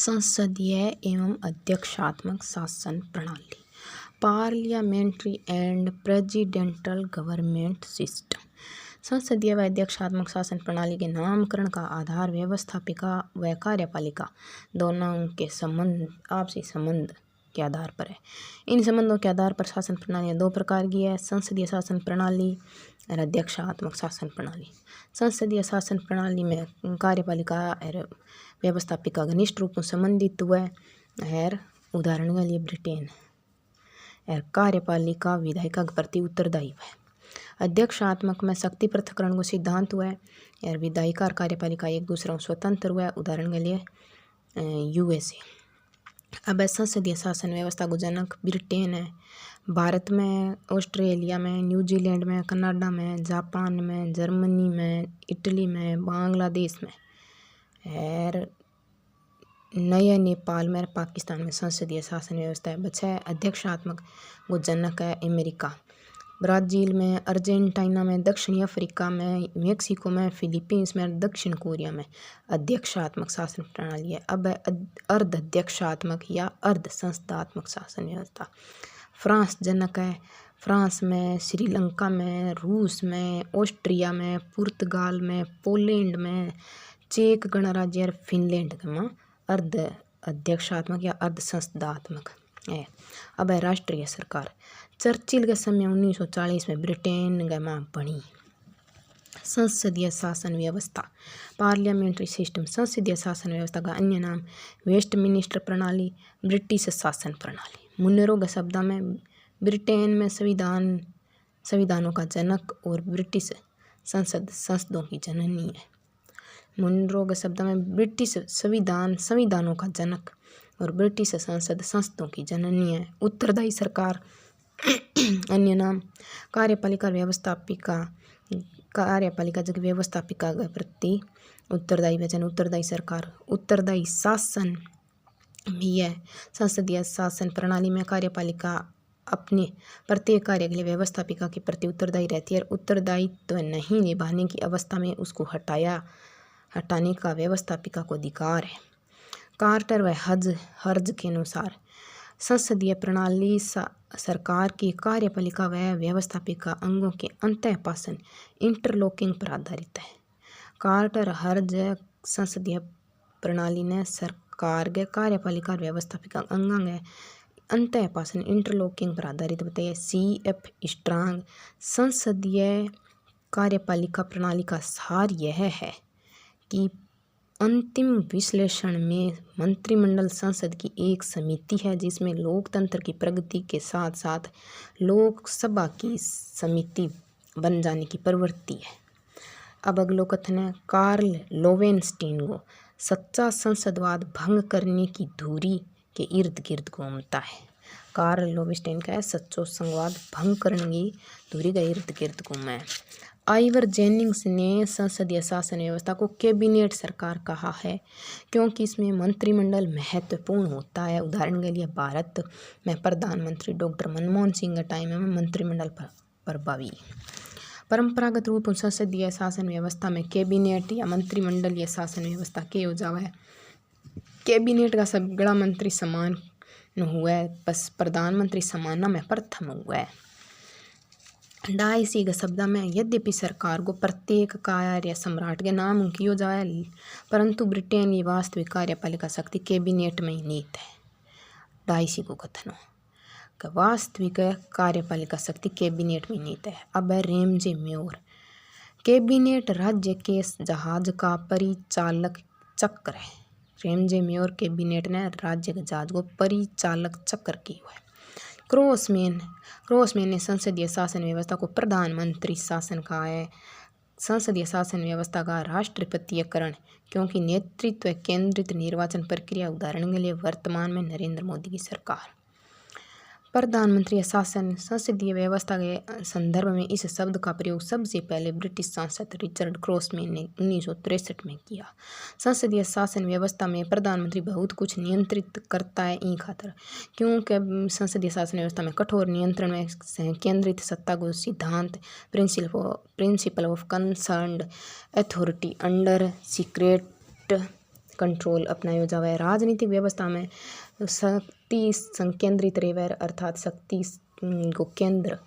संसदीय एवं अध्यक्षात्मक शासन प्रणाली, parliamentary and presidential government system. संसदीय व अध्यक्षात्मक शासन प्रणाली के नामकरण का आधार व्यवस्थापिका व कार्यपालिका दोनों के आपसी संबंध के आधार पर है। इन संबंधों के आधार पर शासन प्रणालियाँ दो प्रकार की है: संसदीय शासन प्रणाली और अध्यक्षात्मक शासन प्रणाली। संसदीय शासन प्रणाली में कार्यपालिका और व्यवस्थापिका घनिष्ठ रूप में संबंधित हुआ है। उदाहरण के लिए ब्रिटेन और कार्यपालिका विधायिका के प्रति उत्तरदायी है। अध्यक्षात्मक में शक्ति पृथक्करण को सिद्धांत हुआ है और विधायिका और कार्यपालिका एक दूसरे से स्वतंत्र हुआ है। उदाहरण के लिए USA। अब संसदीय शासन व्यवस्था को जनक ब्रिटेन है। भारत में, ऑस्ट्रेलिया में, न्यूजीलैंड में, कनाडा में, जापान में, जर्मनी में, इटली में, बांग्लादेश में और नया नेपाल में, पाकिस्तान में संसदीय शासन व्यवस्था है। बचा है अध्यक्षात्मक वो जनक है अमेरिका, ब्राज़ील में, अर्जेंटीना में, दक्षिणी अफ्रीका में, मेक्सिको में, फिलीपींस में, दक्षिण कोरिया में अध्यक्षात्मक शासन प्रणाली है। अब अर्ध अध्यक्षात्मक या अर्ध संसदात्मक शासन व्यवस्था। फ्रांस जनक है। फ्रांस में, श्रीलंका में, रूस में, ऑस्ट्रिया में, पुर्तगाल में, पोलैंड में, चेक गणराज्य और फिनलैंड में अर्ध अध्यक्षात्मक या अर्ध संसदात्मक है। अब है राष्ट्रीय सरकार। चर्चिल के समय 1940 में ब्रिटेन में बनी संसदीय शासन व्यवस्था, पार्लियामेंट्री सिस्टम। संसदीय शासन व्यवस्था का अन्य नाम वेस्टमिनिस्टर प्रणाली, ब्रिटिश शासन प्रणाली। मुनरो के शब्द में ब्रिटेन में संविधानों का जनक और ब्रिटिश संसदों की जननी है। मुनरो के शब्द में ब्रिटिश संविधानों का जनक और ब्रिटिश संसदों की जननी है। उत्तरदायी सरकार अन्य नाम कार्यपालिका व्यवस्थापिका। कार्यपालिका जब व्यवस्थापिका के प्रति उत्तरदायी वचन उत्तरदायी सरकार। उत्तरदायी शासन भी है। संसदीय शासन प्रणाली में कार्यपालिका अपने प्रत्येक कार्य के लिए व्यवस्थापिका के प्रति उत्तरदायी रहती है। उत्तरदायित्व नहीं निभाने की अवस्था में उसको हटाने का व्यवस्थापिका को अधिकार है। कार्टर व हर्ज के अनुसार संसदीय प्रणाली सरकार की कार्यपालिका व व्यवस्थापिका अंगों के अंतःपासन इंटरलॉकिंग पर आधारित है। कार्टर हर्ज संसदीय प्रणाली ने सरकार के कार्यपालिका और व्यवस्थापिका अंगों के अंतःपासन इंटरलॉकिंग पर आधारित बताइए। CF स्ट्रांग संसदीय कार्यपालिका प्रणाली का सार यह है कि अंतिम विश्लेषण में मंत्रिमंडल संसद की एक समिति है जिसमें लोकतंत्र की प्रगति के साथ साथ लोकसभा की समिति बन जाने की प्रवृत्ति है। अब अगलो कथन है कार्ल लोवेनस्टीन को सच्चा संसदवाद भंग करने की धुरी के इर्द गिर्द घूमता है। कार्ल लोवेनस्टीन का है सच्चो संवाद भंग करने की धुरी का इर्द गिर्द घूमा है। आइवर जेनिंग्स ने संसदीय शासन व्यवस्था को कैबिनेट सरकार कहा है क्योंकि इसमें मंत्रिमंडल महत्वपूर्ण होता है। उदाहरण के लिए भारत में प्रधानमंत्री डॉक्टर मनमोहन सिंह के टाइम में मंत्रिमंडल प्रभावी। परंपरागत रूप से संसदीय शासन व्यवस्था में कैबिनेट या मंत्रिमंडलीय शासन व्यवस्था के हो जावा है। कैबिनेट का सगड़ा मंत्री समान हुआ है, बस प्रधानमंत्री समाना में प्रथम हुआ है। डायसी के शब्द में यद्यपि सरकार को प्रत्येक कार्य सम्राट के नाम किया जाए परंतु ब्रिटेन की वास्तविक कार्यपालिका शक्ति कैबिनेट में ही नीत है। डायसी को कथन हो वास्तविक कार्यपालिका शक्ति कैबिनेट में नीत है। अब है रेमजे म्योर कैबिनेट राज्य के जहाज का परिचालक चक्र है। रेमजे म्योर कैबिनेट ने राज्य के जहाज को परिचालक चक्र की हुआ है। क्रॉसमैन ने संसदीय शासन व्यवस्था को प्रधानमंत्री शासन कहा है। संसदीय शासन व्यवस्था का राष्ट्रपतीयकरण क्योंकि नेतृत्व केंद्रित निर्वाचन प्रक्रिया। उदाहरण के लिए वर्तमान में नरेंद्र मोदी की सरकार। प्रधानमंत्री शासन संसदीय व्यवस्था के संदर्भ में इस शब्द का प्रयोग सबसे पहले ब्रिटिश सांसद रिचर्ड क्रॉसमैन ने 1963 में किया। संसदीय शासन व्यवस्था में प्रधानमंत्री बहुत कुछ नियंत्रित करता है ई खातर क्योंकि संसदीय शासन व्यवस्था में कठोर नियंत्रण में केंद्रित सत्ता को सिद्धांत principle of concerned authority under control अपनायो जावे। राजनीतिक व्यवस्था में शक्ति संकेंद्रित रहेवे, अर्थात शक्ति को केंद्र,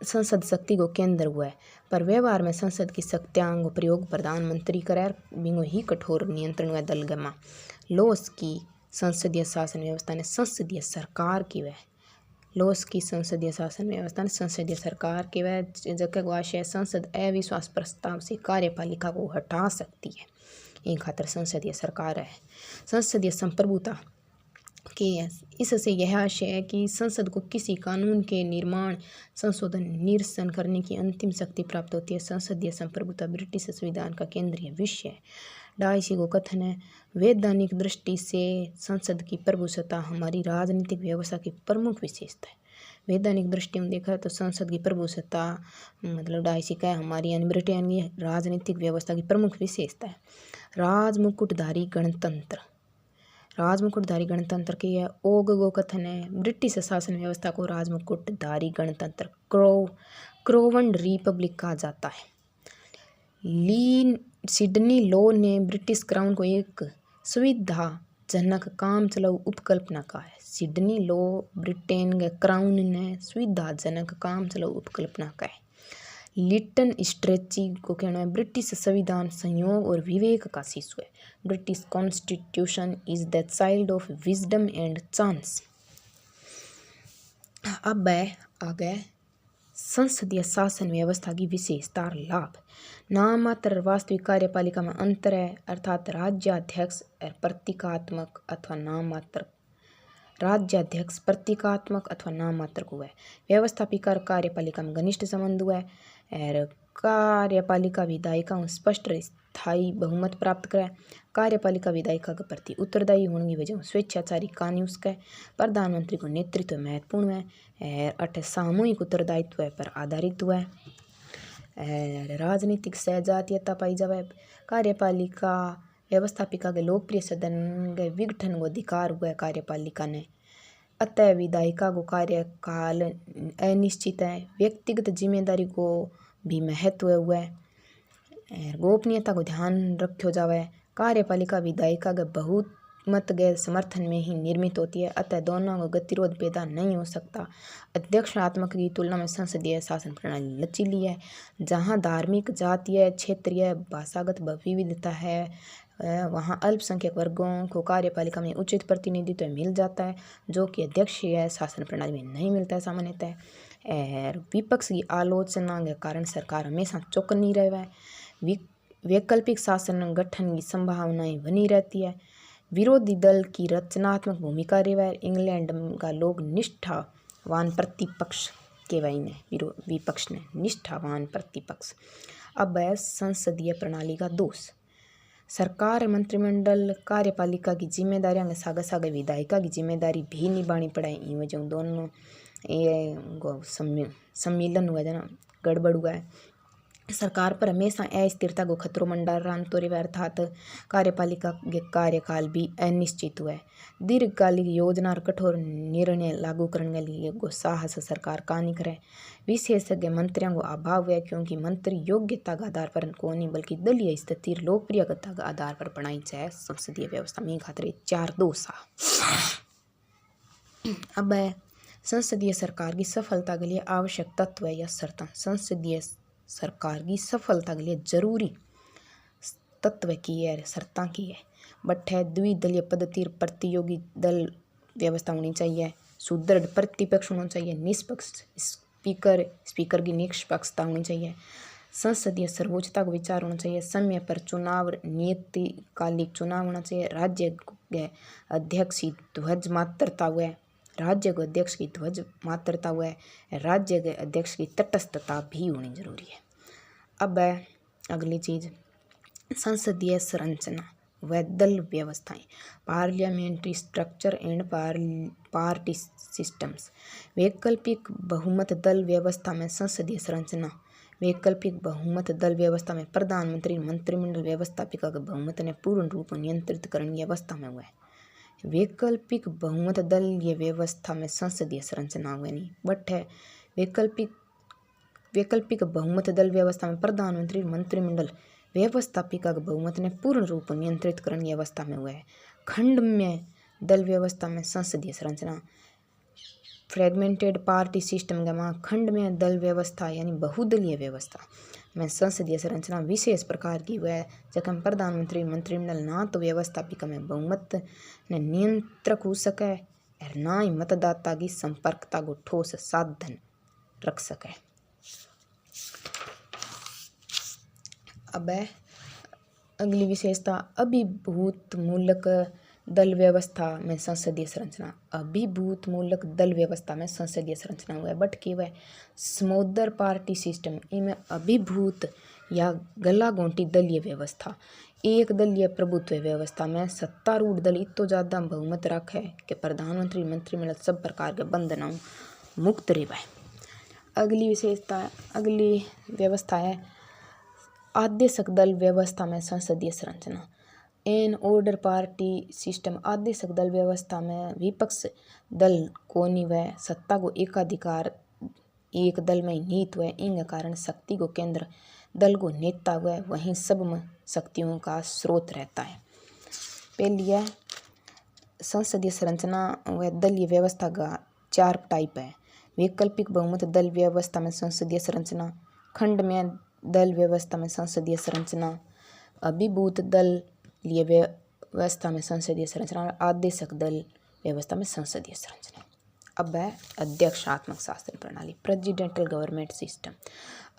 संसद शक्ति को केंद्र हुआ, पर व्यवहार में संसद की शक्तियां को प्रयोग प्रधानमंत्री करे, बिंगो ही कठोर नियंत्रण हुआ दल गमा। लोस की संसदीय शासन व्यवस्था ने संसदीय सरकार की वह, लोस की संसदीय शासन व्यवस्था ने संसदीय सरकार की वह, जबकि आशय संसद अविश्वास प्रस्ताव से कार्यपालिका को हटा सकती है, एक खातर संसदीय सरकार है। संसदीय संप्रभुता के इससे यह आशय है कि संसद को किसी कानून के निर्माण, संशोधन, निरसन करने की अंतिम शक्ति प्राप्त होती है। संसदीय संप्रभुता ब्रिटिश संविधान का केंद्रीय विषय है। डाइसी को कथन है, वैधानिक दृष्टि से संसद की प्रभुसत्ता हमारी राजनीतिक व्यवस्था की प्रमुख विशेषता है। वैधानिक दृष्टि में देखा तो संसद की प्रभुसत्ता मतलब डाइसी का हमारी यानी ब्रिटेन की राजनीतिक व्यवस्था की प्रमुख विशेषता है। राजमुकुटधारी गणतंत्र, राजमुकुटधारी गणतंत्र की यह ओगो कथन है, ब्रिटिश शासन व्यवस्था को राजमुकुटधारी गणतंत्र क्रोवन रिपब्लिक कहा जाता है। सिडनी लॉ ने ब्रिटिश क्राउन को एक सुविधाजनक काम चलाऊ उपकल्पना कहा है। सिडनी लॉ ब्रिटेन के क्राउन ने सुविधाजनक काम चलाऊ उपकल्पना कहा है। लिटन स्ट्रेची को कहना है, ब्रिटिश संविधान संयोग और विवेक का शिशु है। British constitution is the child of wisdom and chance. अब आगे संसदीय शासन व्यवस्था की विशेषता और लाभ। नाम मात्र वास्तविक कार्यपालिका में अंतर है, अर्थात राज्याध्यक्ष प्रतीकात्मक अथवा नाम मात्र, राज्याध्यक्ष प्रतीकात्मक अथवा नाम मात्र को है। व्यवस्थापिका और कार्यपालिका में घनिष्ठ संबंध हुआ है। और कार्यपालिका विधायिका स्पष्ट स्थायी बहुमत प्राप्त करे। कार्यपालिका विधायिका के प्रति उत्तरदायी होने की वजह स्वेच्छाचारी कानून उसका प्रधानमंत्री को नेतृत्व महत्वपूर्ण है। अठ सामूहिक उत्तरदायित्व पर आधारित हुआ है। राजनीतिक सहजातीयता पाई जावे। कार्यपालिका व्यवस्थापिका के लोकप्रिय सदन के विघटन को अधिकार हुआ है कार्यपालिका ने। अतः विधायिका को कार्यकाल अनिश्चित है। व्यक्तिगत जिम्मेदारी को भी महत्व हुआ है। गोपनीयता को ध्यान रखो जावे। कार्यपालिका विधायिका के बहुमत के समर्थन में ही निर्मित होती है, अतः दोनों को गतिरोध पैदा नहीं हो सकता। अध्यक्षात्मक की तुलना में संसदीय शासन प्रणाली लचीली है। जहाँ धार्मिक, जातीय, क्षेत्रीय, भाषागत विविधता है, वहाँ अल्पसंख्यक वर्गों को कार्यपालिका में उचित प्रतिनिधित्व मिल जाता है, जो कि अध्यक्षीय शासन प्रणाली में नहीं मिलता है सामान्यतः। विपक्ष की आलोचना के कारण सरकार हमेशा चौकन्नी रहे है। वैकल्पिक शासन गठन की संभावनाएं बनी रहती है। विरोधी दल की रचनात्मक भूमिका रहे है। इंग्लैंड का लोग निष्ठावान प्रतिपक्ष कहवाई ने, विपक्ष ने निष्ठावान प्रतिपक्ष। अब है संसदीय प्रणाली का दोष। सरकार, मंत्रिमंडल, कार्यपालिका की जिम्मेदारियां के सागे सागे विधायिका की जिम्मेदारी भी निभानी पड़े। इन वजह दोनों सम्मिलन हुआ है ना, गड़बड़ हुआ है। सरकार पर हमेशा अस्थिरता को खतरो मंडरातो रहे, अर्थात कार्यपालिका के कार्यकाल भी अनिश्चित हुआ है। दीर्घकालिक योजना और कठोर निर्णय लागू करने के लिए साहस सरकार का नहीं करे। विशेषज्ञ मंत्रियों को अभाव है, क्योंकि मंत्री योग्यता के आधार पर को नहीं बल्कि दलीय स्थिति लोकप्रियता के आधार पर बनाई जाए। संसदीय व्यवस्था में खातिर 4 दोष। अब संसदीय सरकार की सफलता के लिए आवश्यक तत्व या शर्तें। संसदीय सरकार की सफलता के लिए जरूरी तत्व की है, शर्तां की है। बट है द्विदलीय पद्धति, प्रतियोगी दल व्यवस्था होनी चाहिए, सुदृढ़ प्रतिपक्ष होना चाहिए, निष्पक्ष स्पीकर की निष्पक्षता होनी चाहिए, संसदीय सर्वोच्चता को विचार होना चाहिए, समय पर चुनाव, नियतकालिक चुनाव होना चाहिए, राज्य के अध्यक्ष की ध्वज मात्रता हुआ है, राज्य के अध्यक्ष की ध्वज मात्रता हुआ है, राज्य के अध्यक्ष की तटस्थता भी होनी जरूरी है। अब है अगली चीज़, संसदीय संरचना व दल व्यवस्थाएं, parliamentary structure and party systems. वैकल्पिक बहुमत दल व्यवस्था में संसदीय संरचना। वैकल्पिक बहुमत दल व्यवस्था में प्रधानमंत्री मंत्रिमंडल व्यवस्थापिका के बहुमत ने पूर्ण रूप में नियंत्रित करने की अवस्था में हुआ है। वैकल्पिक बहुमत दल ये व्यवस्था में संसदीय संरचना हुआ नहीं, बट है वैकल्पिक बहुमत दल व्यवस्था में प्रधानमंत्री मंत्रिमंडल व्यवस्थापिका के बहुमत ने पूर्ण रूप नियंत्रित करने की अवस्था में हुआ है। खंड में दल व्यवस्था में संसदीय संरचना फ्रेगमेंटेड पार्टी सिस्टम के वहाँ खंड में दल व्यवस्था यानी बहुदलीय व्यवस्था में संसदीय संरचना विशेष प्रकार की हुआ है, जखम प्रधानमंत्री मंत्रिमंडल ना तो व्यवस्थापिका में बहुमत ने नियंत्रक हो सके और ना ही मतदाता की संपर्कता को ठोस साधन रख सके। अब अगली विशेषता अभिभूत मूलक दल व्यवस्था में संसदीय संरचना। अभिभूत मूलक दल व्यवस्था में संसदीय संरचना हुआ है बट की वह समोदर पार्टी सिस्टम इनमें अभिभूत या गला गोंटी दलीय व्यवस्था एक दलीय प्रभुत्व व्यवस्था में सत्तारूढ़ दल इतो ज़्यादा बहुमत रखे कि प्रधानमंत्री मंत्रिमंडल सब प्रकार के बंधनों मुक्त रहे। अगली व्यवस्था है आदेशक दल व्यवस्था में संसदीय संरचना एन ऑर्डर पार्टी सिस्टम। आदेशक दल व्यवस्था में विपक्ष दल को निवय सत्ता को एकाधिकार एक दल में नीत हुए इन कारण शक्ति को केंद्र दल को नेता हुआ वहीं सब शक्तियों का स्रोत रहता है। पहली है संसदीय संरचना व दलीय व्यवस्था का 4 टाइप है। वैकल्पिक बहुमत दल व्यवस्था में संसदीय संरचना, खंड में दल व्यवस्था में संसदीय संरचना, अभिभूत दल व्यवस्था में संसदीय संरचना और आदेशक दल व्यवस्था में संसदीय संरचना। अब है अध्यक्षात्मक शासन प्रणाली प्रेसिडेंटल गवर्नमेंट सिस्टम।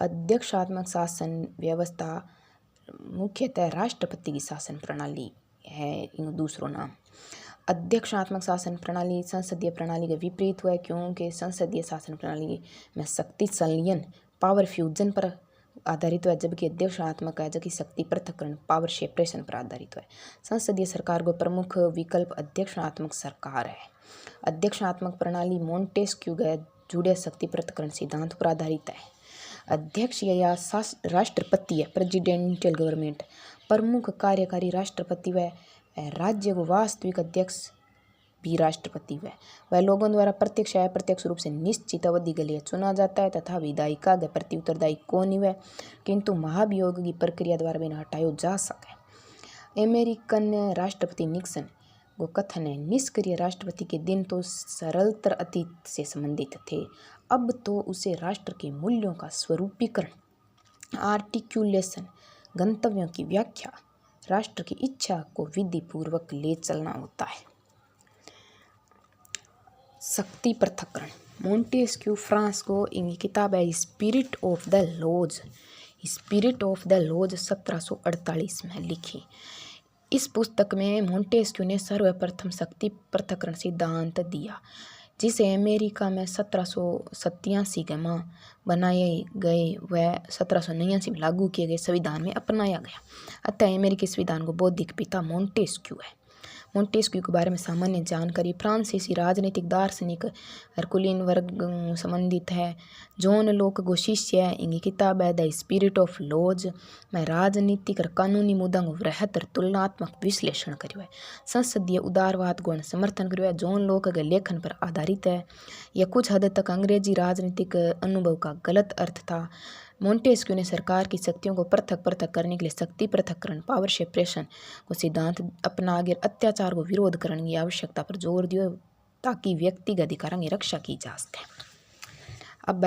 अध्यक्षात्मक शासन व्यवस्था मुख्यतः राष्ट्रपति की शासन प्रणाली है। इन दूसरों नाम अध्यक्षात्मक शासन प्रणाली संसदीय प्रणाली के विपरीत हुआ है क्योंकि संसदीय शासन प्रणाली में शक्ति संलयन पावर फ्यूजन पर आधारित है जबकि अध्यक्षात्मक है जबकि शक्ति पृथक्करण पावर सेपरेशन पर आधारित है। संसदीय सरकार को प्रमुख विकल्प अध्यक्षात्मक सरकार है। अध्यक्षात्मक प्रणाली मोंटेस्क्यू के जुड़े शक्ति पृथक्करण सिद्धांत पर आधारित है। अध्यक्ष या राष्ट्रपति है प्रेसिडेंशियल गवर्नमेंट प्रमुख कार्यकारी राष्ट्रपति व राज्य को वास्तविक अध्यक्ष भी राष्ट्रपति वह लोगों द्वारा प्रत्यक्ष या अप्रत्यक्ष रूप से निश्चित अवधि के लिए चुना जाता है तथा विधायिका के प्रति उत्तरदायी कौन हुआ किंतु महाभियोग की प्रक्रिया द्वारा भी हटाया जा सके। अमेरिकन राष्ट्रपति निक्सन को कथन है निष्क्रिय राष्ट्रपति के दिन तो सरलतर अतीत से संबंधित थे, अब तो उसे राष्ट्र के मूल्यों का स्वरूपीकरण आर्टिकुलेशन गंतव्यों की व्याख्या राष्ट्र की इच्छा को विधि पूर्वक ले चलना होता है। शक्ति पृथक्करण मोंटेस्क्यू फ्रांस को इनकी किताब है स्पिरिट ऑफ द लॉज 1748 में लिखी। इस पुस्तक में मोंटेस्क्यू ने सर्वप्रथम शक्ति पृथक्करण सिद्धांत दिया जिसे अमेरिका में 1787 के माह बनाए गए व 1789 में लागू किए गए संविधान में अपनाया गया। अतः अमेरिकी संविधान को बौद्धिक पिता मोंटेस्क्यू है। मोंटेस्क्यू के बारे में सामान्य जानकारी फ्रांसीसी राजनीतिक दार्शनिक हरकुलिन वर्ग संबंधित है। जॉन लोक को शिष्य है। इनकी किताब है द स्पिरिट ऑफ लॉज में राजनीतिक और कानूनी मुद्दों को वृहत और तुलनात्मक विश्लेषण करियो है। संसदीय उदारवाद को समर्थन करियो है। जॉन लोक के लेखन पर आधारित है। यह कुछ हद तक अंग्रेजी राजनीतिक अनुभव का गलत अर्थ था। मोंटेस्क्यू ने सरकार की शक्तियों को पृथक करने के लिए शक्ति पृथक्करण पावर सेपरेशन को सिद्धांत अपना आगे अत्याचार को विरोध करने की आवश्यकता पर जोर दिया ताकि व्यक्तिगत अधिकारों की रक्षा की जा सके। अब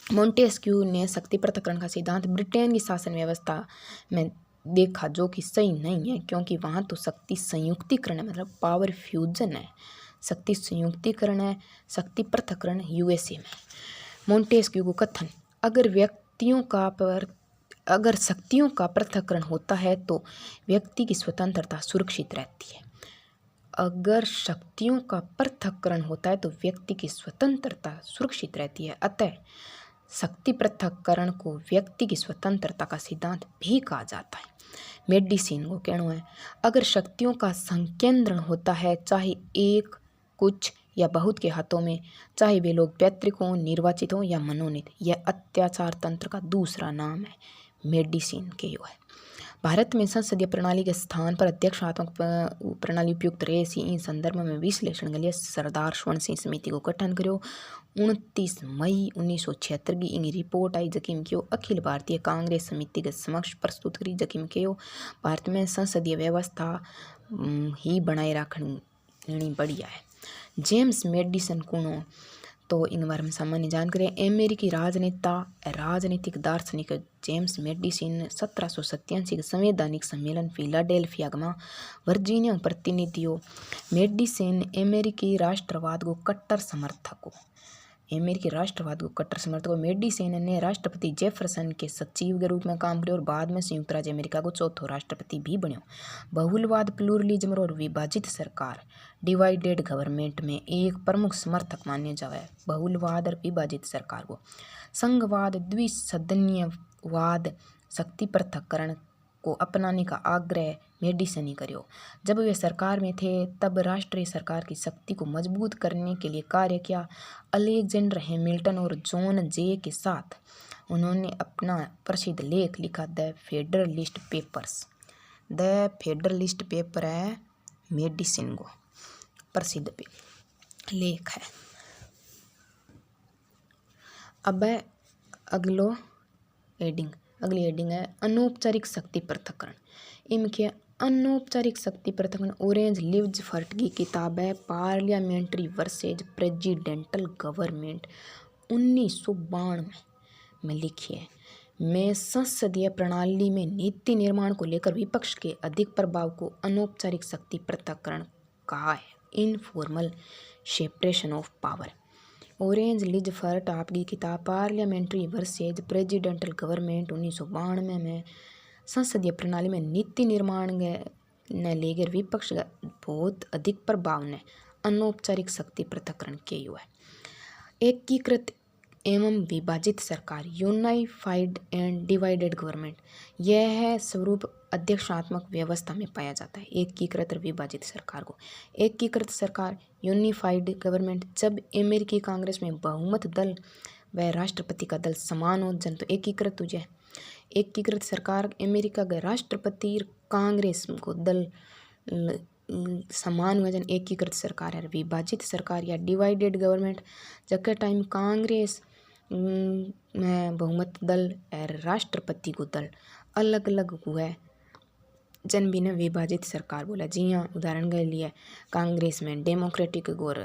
मोंटेस्क्यू ने शक्ति पृथक्करण का सिद्धांत ब्रिटेन की शासन व्यवस्था में देखा जो कि सही नहीं है क्योंकि वहाँ तो शक्ति संयुक्तिकरण है मतलब पावर फ्यूजन है, शक्ति संयुक्तिकरण है, शक्ति पृथक्करण यूएसए में। मोंटेस्क्यू को कथन अगर शक्तियों का पृथक्करण होता है तो व्यक्ति की स्वतंत्रता सुरक्षित रहती है। अगर शक्तियों का पृथक्करण होता है तो व्यक्ति की स्वतंत्रता सुरक्षित रहती है। अतः शक्ति पृथक्करण को व्यक्ति की स्वतंत्रता का सिद्धांत भी कहा जाता है। मेडिसिन को कहना है अगर शक्तियों का संकेंद्रण होता है चाहे एक कुछ या बहुत के हाथों में, चाहे वे लोग पैतृक हों, निर्वाचित हों या मनोनीत, यह अत्याचार तंत्र का दूसरा नाम है। मेडिसिन के यो है। भारत में संसदीय प्रणाली के स्थान पर अध्यक्षात्मक प्रणाली उपयुक्त रहे सी इन संदर्भ में विश्लेषण के लिए सरदार स्वर्ण सिंह समिति को गठन करो। 29 मई 1976 की इंगी रिपोर्ट आई जकिम क्यों अखिल भारतीय कांग्रेस समिति के समक्ष प्रस्तुत करी जकिम क्यों भारत में संसदीय व्यवस्था ही बनाए रखनी बढ़िया है। जेम्स मेडिसन कुणो तो इन बारे में सामान्य जानकारी। अमेरिकी राजनीतिक दार्शनिक जेम्स मेडिसन 1787 के संवैधानिक सम्मेलन फिलाडेल्फिया में वर्जीनिया प्रतिनिधियों। मेडिसन अमेरिकी राष्ट्रवाद को कट्टर समर्थक मेडिसन ने राष्ट्रपति जेफरसन के सचिव के रूप में काम किया और बाद में संयुक्त राज्य अमेरिका को चौथो राष्ट्रपति भी बन्यो। बहुलवाद प्लूरलिज्म और विभाजित सरकार डिवाइडेड गवर्नमेंट में एक प्रमुख समर्थक माने जावे। बहुलवाद और विभाजित सरकार को संघवाद द्विसदनीयवाद शक्ति पृथक्करण को अपनाने का आग्रह मेडिसन ने करियो। जब वे सरकार में थे तब राष्ट्रीय सरकार की शक्ति को मजबूत करने के लिए कार्य किया। अलेक्जेंडर हैमिल्टन और जॉन जे के साथ उन्होंने अपना प्रसिद्ध लेख लिखा द फेडरलिस्ट पेपर है मेडिसन को प्रसिद्ध लेख है। अब अगली हेडिंग है अनौपचारिक शक्ति पृथक्करण। इनके अनौपचारिक शक्ति पृथक्करण ऑरेंज लिव्स फर्ट की किताब है पार्लियामेंट्री वर्सेज प्रेसिडेंटल गवर्नमेंट 1992 में लिखी है। में संसदीय प्रणाली में नीति निर्माण को लेकर विपक्ष के अधिक प्रभाव को अनौपचारिक शक्ति पृथक्करण कहा है, informal separation of power. Arend Lijphart आपकी किताब पार्लियामेंट्री वर्सेज प्रेसिडेंटल गवर्नमेंट 1992 में संसदीय प्रणाली में नीति निर्माण ने लेकर विपक्ष का बहुत अधिक प्रभाव ने अनौपचारिक शक्ति पृथक्करण किया हुआ है। एकीकृत एवं विभाजित सरकार यूनाइफाइड एंड डिवाइडेड गवर्नमेंट यह स्वरूप अध्यक्षात्मक व्यवस्था में पाया जाता है। एकीकृत और विभाजित सरकार को एकीकृत सरकार यूनिफाइड गवर्नमेंट जब अमेरिकी कांग्रेस में बहुमत दल व राष्ट्रपति का दल समान हो जन तो एकीकृत हो जाए। एकीकृत सरकार अमेरिका के राष्ट्रपति कांग्रेस को दल समान हुआ जन एकीकृत सरकार है। विभाजित सरकार या डिवाइडेड गवर्नमेंट जबकि टाइम कांग्रेस में बहुमत दल और राष्ट्रपति को दल अलग अलग हुआ जन भी ने विभाजित सरकार बोला। जी हाँ, उदाहरण के लिए कांग्रेस में डेमोक्रेटिक और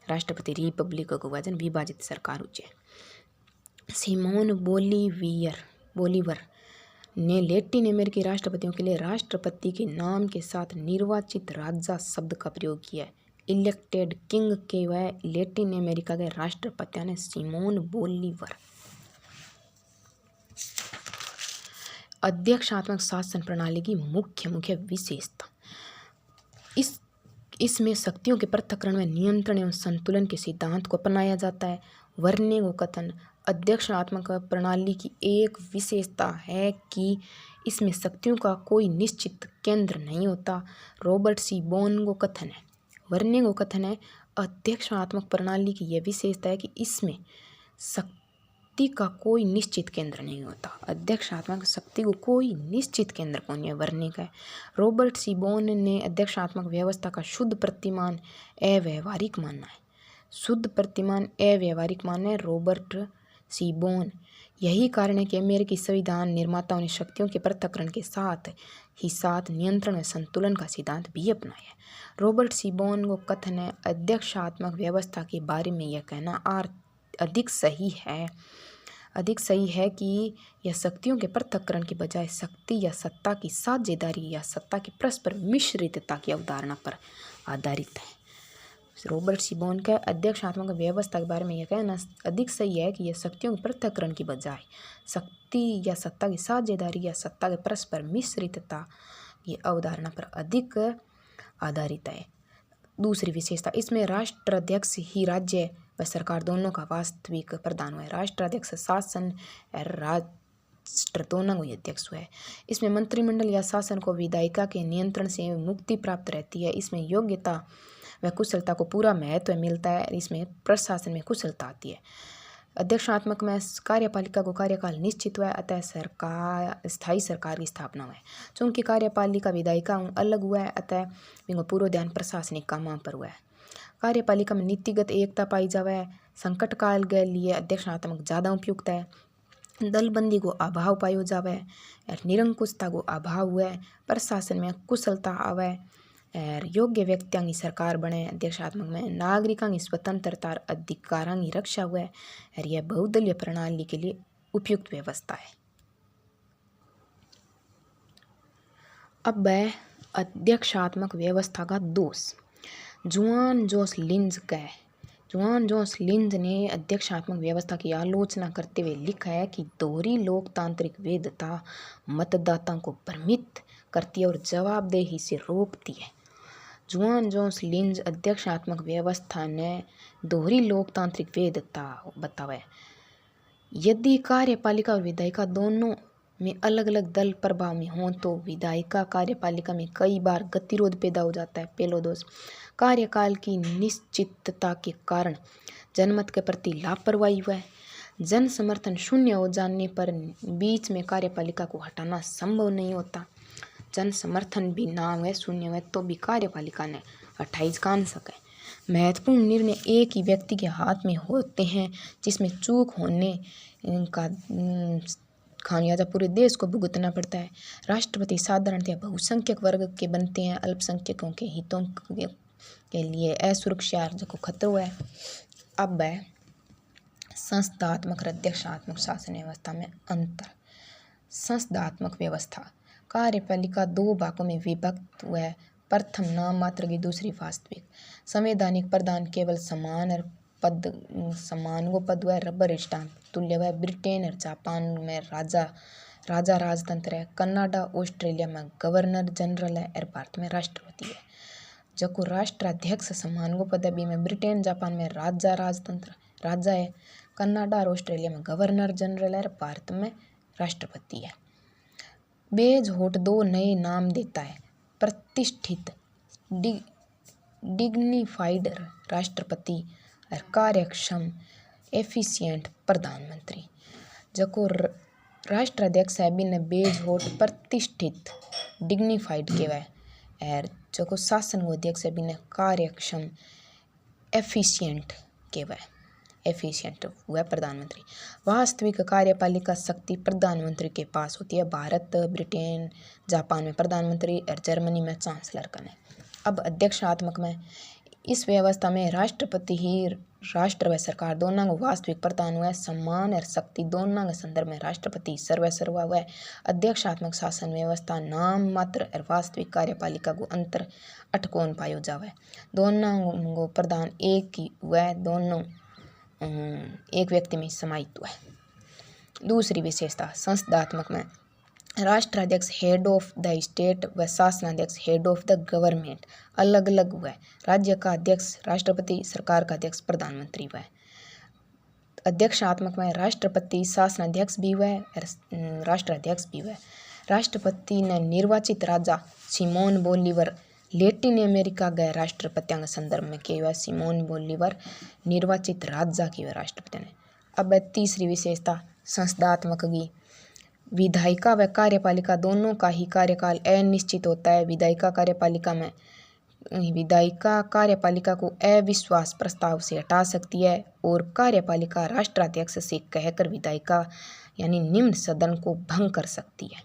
राष्ट्रपति रिपब्लिक को हुआ जन विभाजित सरकार हो जाए। सिमोन बोलीवर ने लैटिन अमेरिकी राष्ट्रपतियों के लिए राष्ट्रपति के नाम के साथ निर्वाचित राजा शब्द का प्रयोग किया है। इलेक्टेड किंग के वह लैटिन अमेरिका के राष्ट्रपति ने सिमोन बोलीवर। अध्यक्षात्मक शासन प्रणाली की मुख्य विशेषता इसमें शक्तियों के पृथक्करण में नियंत्रण एवं संतुलन के सिद्धांत को अपनाया जाता है। वर्निंग कथन अध्यक्षात्मक प्रणाली की एक विशेषता है कि इसमें शक्तियों का कोई निश्चित केंद्र नहीं होता। रॉबर्ट सी बोन को कथन है वर्निंग कथन है अध्यक्षात्मक प्रणाली की यह विशेषता है कि इसमें शक्ति का कोई निश्चित केंद्र नहीं होता। अध्यक्षात्मक शक्ति को कोई निश्चित केंद्र कौन है वर्निंग है। रॉबर्ट सी बोन ने अध्यक्षात्मक व्यवस्था का शुद्ध प्रतिमान अव्यवहारिक मानना है। शुद्ध प्रतिमान अव्यवहारिक मानना है रॉबर्ट सी बोन। यही कारण है कि अमेरिकी संविधान निर्माताओं ने शक्तियों के पृथक्करण के साथ ही नियंत्रण व संतुलन का सिद्धांत भी अपनाया है। रॉबर्ट सी बोन को कथन है अध्यक्षात्मक व्यवस्था के बारे में यह कहना अधिक सही है कि यह शक्तियों के पृथक्करण के बजाय शक्ति या सत्ता की साझेदारी या सत्ता की परस्पर मिश्रितता की अवधारणा पर आधारित है। रॉबर्ट सी बोन का अध्यक्षात्मक व्यवस्था के बारे में यह कहना अधिक सही है कि यह शक्तियों के पृथक्करण की बजाय शक्ति या सत्ता की साझेदारी या सत्ता के परस्पर मिश्रितता की अवधारणा पर अधिक आधारित है। दूसरी विशेषता इसमें राष्ट्राध्यक्ष ही राज्य व सरकार दोनों का वास्तविक प्रधान हुआ है। राष्ट्राध्यक्ष शासन और राष्ट्र दोनों को अध्यक्ष हुआ है। इसमें मंत्रिमंडल या शासन को विधायिका के नियंत्रण से मुक्ति प्राप्त रहती है। इसमें योग्यता व कुशलता को पूरा महत्व मिलता है। इसमें प्रशासन में कुशलता आती है। अध्यक्षात्मक में कार्यपालिका को कार्यकाल निश्चित हुआ है, अतः सरकार स्थायी सरकार की स्थापना हुआ है। चूँकि कार्यपालिका विधायिका अलग हुआ है, अतः इनको पूर्व ध्यान प्रशासनिक कामों पर हुआ है। कार्यपालिका में नीतिगत एकता पाई जावे है। संकट काल के लिए अध्यक्षात्मक ज़्यादा उपयुक्त है। दलबंदी को अभाव पायो जावे और निरंकुशता को अभाव हुआ है। प्रशासन में कुशलता आवे और योग्य व्यक्तियों की सरकार बने। अध्यक्षात्मक में नागरिकों की स्वतंत्रता और अधिकारों की रक्षा हुआ है और यह बहुदलीय प्रणाली के लिए उपयुक्त व्यवस्था है। अब है अध्यक्षात्मक व्यवस्था का दोष। जुआन जोस लिंज ने अध्यक्षात्मक व्यवस्था की आलोचना करते हुए लिखा है कि दोहरी लोकतांत्रिक वैधता मतदाताओं को भ्रमित करती है और जवाबदेही से रोकती है। जुआन जोस लिंज अध्यक्षात्मक व्यवस्था ने दोहरी लोकतांत्रिक वैधता बतावे। यदि कार्यपालिका और विधायिका दोनों में अलग अलग दल प्रभाव में हों तो विधायिका कार्यपालिका में कई बार गतिरोध पैदा हो जाता है। पहला दोष, कार्यकाल की निश्चितता के कारण जनमत के प्रति लापरवाही हुआ है। जन समर्थन शून्य हो जाने पर बीच में कार्यपालिका को हटाना संभव नहीं होता। जन समर्थन भी ना हुए, शून्य हुए तो भी कार्यपालिका ने हटाई कान सके। महत्वपूर्ण निर्णय एक ही व्यक्ति के हाथ में होते हैं, जिसमें चूक होने का खामियाजा पूरे देश को भुगतना पड़ता है। राष्ट्रपति साधारणतः बहुसंख्यक वर्ग के बनते हैं। अल्पसंख्यकों के हितों के लिए असुरक्षा को खतरा है। अब है संस्थात्मक और अध्यक्षात्मक शासन व्यवस्था में अंतर। संस्थात्मक व्यवस्था कार्यपालिका दो भागों में विभक्त हुआ है। प्रथम नाम मात्र की, दूसरी वास्तविक। संवैधानिक प्रधान केवल समान को पद हुआ है। रबर स्टाम्प तुल्य हुआ है। ब्रिटेन और जापान में राजा राजतंत्र है। कनाडा ऑस्ट्रेलिया में गवर्नर जनरल है और भारत में राष्ट्रपति है। जको राष्ट्राध्यक्ष समान को पद है। में ब्रिटेन जापान में राजा राजतंत्र राजा है। कनाडा और ऑस्ट्रेलिया में गवर्नर जनरल है और भारत में राष्ट्रपति है। बेज होट दो नए नाम देता है। प्रतिष्ठित डिग्निफाइड राष्ट्रपति और कार्यक्षम एफिशिएंट प्रधानमंत्री। जको राष्ट्राध्यक्ष है बिन बेज होट प्रतिष्ठित डिग्निफाइड कहवाए और जको शासन को अध्यक्ष है बिन कार्यक्षम एफिशिएंट कहवाए। एफिशिएंट हुआ प्रधानमंत्री। वास्तविक कार्यपालिका शक्ति प्रधानमंत्री के पास होती है। भारत, ब्रिटेन, जापान में प्रधानमंत्री और जर्मनी में चांसलर का है। अब अध्यक्षात्मक में इस व्यवस्था में राष्ट्रपति ही राष्ट्र व सरकार दोनों को वास्तविक प्रधान हुआ है। सम्मान और शक्ति दोनों के संदर्भ में राष्ट्रपति सर्वस्व हुआ है। अध्यक्षात्मक शासन व्यवस्था नाम मात्र और वास्तविक कार्यपालिका को अंतर अटकोन पायो जावे। दोनों को प्रधान एक ही हुआ है। दोनों एक व्यक्ति में समाहित हुआ है। दूसरी विशेषता संस्थात्मक में राष्ट्राध्यक्ष हेड ऑफ द स्टेट व शासनाध्यक्ष हेड ऑफ द गवर्नमेंट अलग अलग हुआ है। राज्य का अध्यक्ष राष्ट्रपति, सरकार का अध्यक्ष प्रधानमंत्री हुआ है। अध्यक्षात्मक में राष्ट्रपति शासनाध्यक्ष भी हुआ है और राष्ट्राध्यक्ष भी हुआ है। राष्ट्रपति ने निर्वाचित राजा सिमोन बोलीवर लैटिन अमेरिका गए राष्ट्रपतियों के संदर्भ में किया हुआ। सिमोन बोलीवर निर्वाचित राजा की हुआ राष्ट्रपति ने। अब तीसरी विशेषता संस्थात्मक की विधायिका व कार्यपालिका दोनों का ही कार्यकाल अनिश्चित होता है। विधायिका कार्यपालिका को अविश्वास प्रस्ताव से हटा सकती है और कार्यपालिका राष्ट्राध्यक्ष से कहकर विधायिका यानी निम्न सदन को भंग कर सकती है।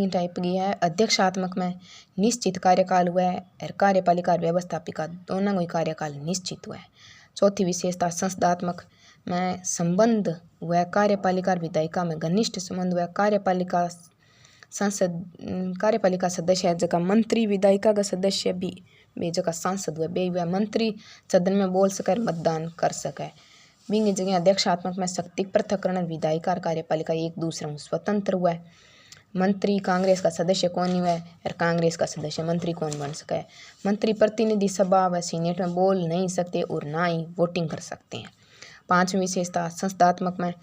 टाइप की है अध्यक्षात्मक में निश्चित कार्यकाल हुआ है और कार्यपालिका और व्यवस्थापिका दोनों का कार्यकाल निश्चित हुआ है। चौथी विशेषता संस्थात्मक में संबंध हुआ। कार्यपालिका और विधायिका में घनिष्ठ संबंध हुआ। कार्यपालिका सदस्य है जगह मंत्री, विधायिका का सदस्य भी जगह सांसद हुआ। बे हुआ मंत्री सदन में बोल सके, मतदान कर सके। बिंग जगह अध्यक्षात्मक में शक्ति पृथक्करण विधायिका और कार्यपालिका एक दूसरे में स्वतंत्र हुआ है। मंत्री कांग्रेस का सदस्य कौन हुआ है और कांग्रेस का सदस्य मंत्री कौन बन सका है। मंत्री प्रतिनिधि सभा व सीनेट में बोल नहीं सकते और ना ही वोटिंग कर सकते हैं। पांचवी विशेषता संस्थात्मक में